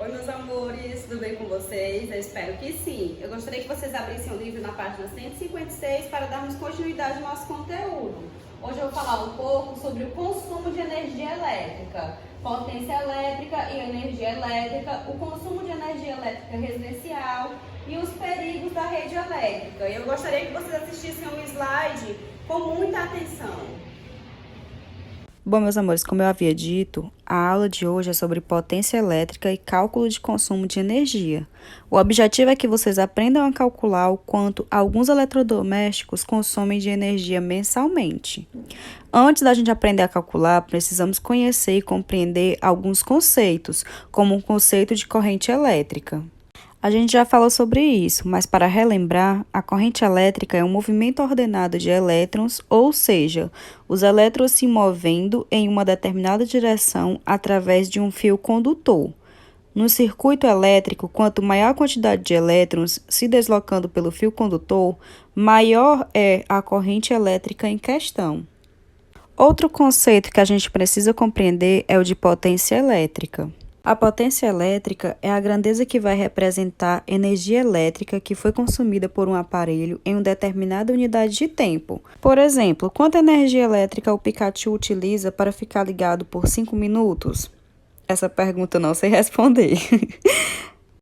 Oi, meus amores, tudo bem com vocês? Eu espero que sim. Eu gostaria que vocês abrissem o livro na página 156 para darmos continuidade ao nosso conteúdo. Hoje eu vou falar um pouco sobre o consumo de energia elétrica, potência elétrica e energia elétrica, o consumo de energia elétrica residencial e os perigos da rede elétrica. E eu gostaria que vocês assistissem ao slide com muita atenção. Bom, meus amores, como eu havia dito, a aula de hoje é sobre potência elétrica e cálculo de consumo de energia. O objetivo é que vocês aprendam a calcular o quanto alguns eletrodomésticos consomem de energia mensalmente. Antes da gente aprender a calcular, precisamos conhecer e compreender alguns conceitos, como o conceito de corrente elétrica. A gente já falou sobre isso, mas para relembrar, a corrente elétrica é um movimento ordenado de elétrons, ou seja, os elétrons se movendo em uma determinada direção através de um fio condutor. No circuito elétrico, quanto maior a quantidade de elétrons se deslocando pelo fio condutor, maior é a corrente elétrica em questão. Outro conceito que a gente precisa compreender é o de potência elétrica. A potência elétrica é a grandeza que vai representar energia elétrica que foi consumida por um aparelho em uma determinada unidade de tempo. Por exemplo, quanta energia elétrica o Pikachu utiliza para ficar ligado por 5 minutos? Essa pergunta eu não sei responder.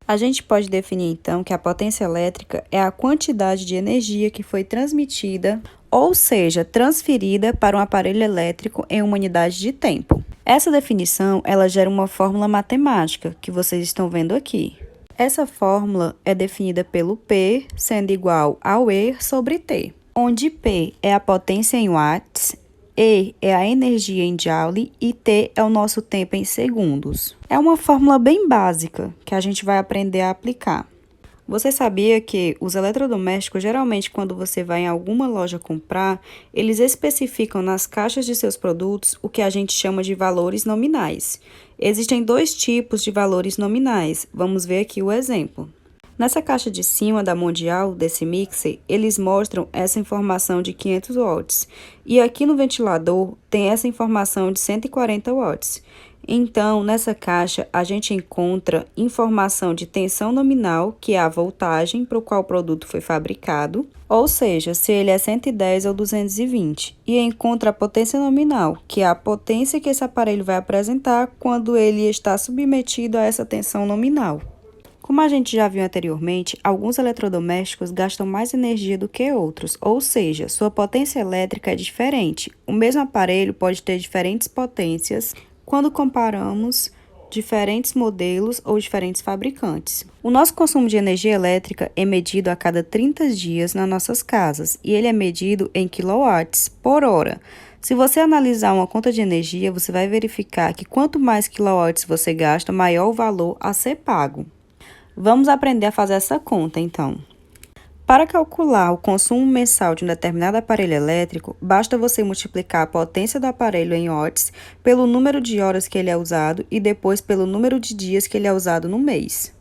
A gente pode definir então que a potência elétrica é a quantidade de energia que foi transmitida, ou seja, transferida para um aparelho elétrico em uma unidade de tempo. Essa definição, ela gera uma fórmula matemática, que vocês estão vendo aqui. Essa fórmula é definida pelo P sendo igual ao E sobre T, onde P é a potência em watts, E é a energia em joule e T é o nosso tempo em segundos. É uma fórmula bem básica que a gente vai aprender a aplicar. Você sabia que os eletrodomésticos, geralmente quando você vai em alguma loja comprar, eles especificam nas caixas de seus produtos o que a gente chama de valores nominais. Existem dois tipos de valores nominais. Vamos ver aqui o exemplo. Nessa caixa de cima da Mondial, desse mixer, eles mostram essa informação de 500 watts. E aqui no ventilador tem essa informação de 140 watts. Então, nessa caixa, a gente encontra informação de tensão nominal, que é a voltagem para o qual o produto foi fabricado, ou seja, se ele é 110 ou 220, e encontra a potência nominal, que é a potência que esse aparelho vai apresentar quando ele está submetido a essa tensão nominal. Como a gente já viu anteriormente, alguns eletrodomésticos gastam mais energia do que outros, ou seja, sua potência elétrica é diferente. O mesmo aparelho pode ter diferentes potências quando comparamos diferentes modelos ou diferentes fabricantes. O nosso consumo de energia elétrica é medido a cada 30 dias nas nossas casas e ele é medido em quilowatts por hora. Se você analisar uma conta de energia, você vai verificar que quanto mais quilowatts você gasta, maior o valor a ser pago. Vamos aprender a fazer essa conta, então. Para calcular o consumo mensal de um determinado aparelho elétrico, basta você multiplicar a potência do aparelho em watts pelo número de horas que ele é usado e depois pelo número de dias que ele é usado no mês.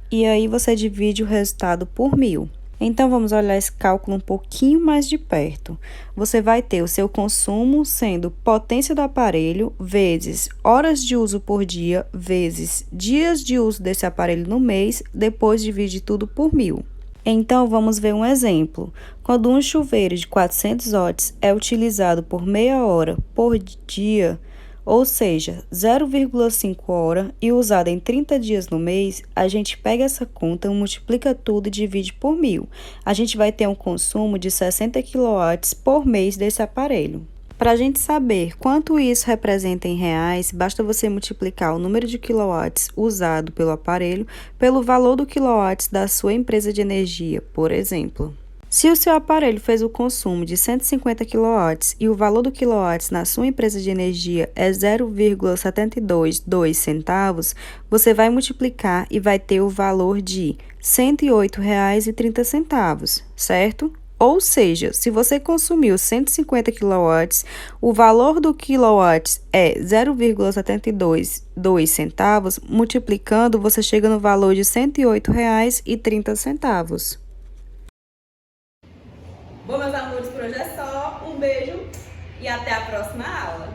E aí você divide o resultado por 1000. Então vamos olhar esse cálculo um pouquinho mais de perto. Você vai ter o seu consumo sendo potência do aparelho vezes horas de uso por dia vezes dias de uso desse aparelho no mês, depois divide tudo por 1000. Então, vamos ver um exemplo. Quando um chuveiro de 400 watts é utilizado por meia hora por dia, ou seja, 0,5 hora e usado em 30 dias no mês, a gente pega essa conta, multiplica tudo e divide por 1000. A gente vai ter um consumo de 60 kW por mês desse aparelho. Para a gente saber quanto isso representa em reais, basta você multiplicar o número de quilowatts usado pelo aparelho pelo valor do quilowatts da sua empresa de energia, por exemplo. Se o seu aparelho fez o consumo de 150 kW e o valor do quilowatts na sua empresa de energia é 0,722 centavos, você vai multiplicar e vai ter o valor de R$ 108,30, certo? Ou seja, se você consumiu 150 kW, o valor do quilowatt é 0,722 centavos, multiplicando, você chega no valor de R$ 108,30. Bom, meus amores, por hoje é só. Um beijo e até a próxima aula.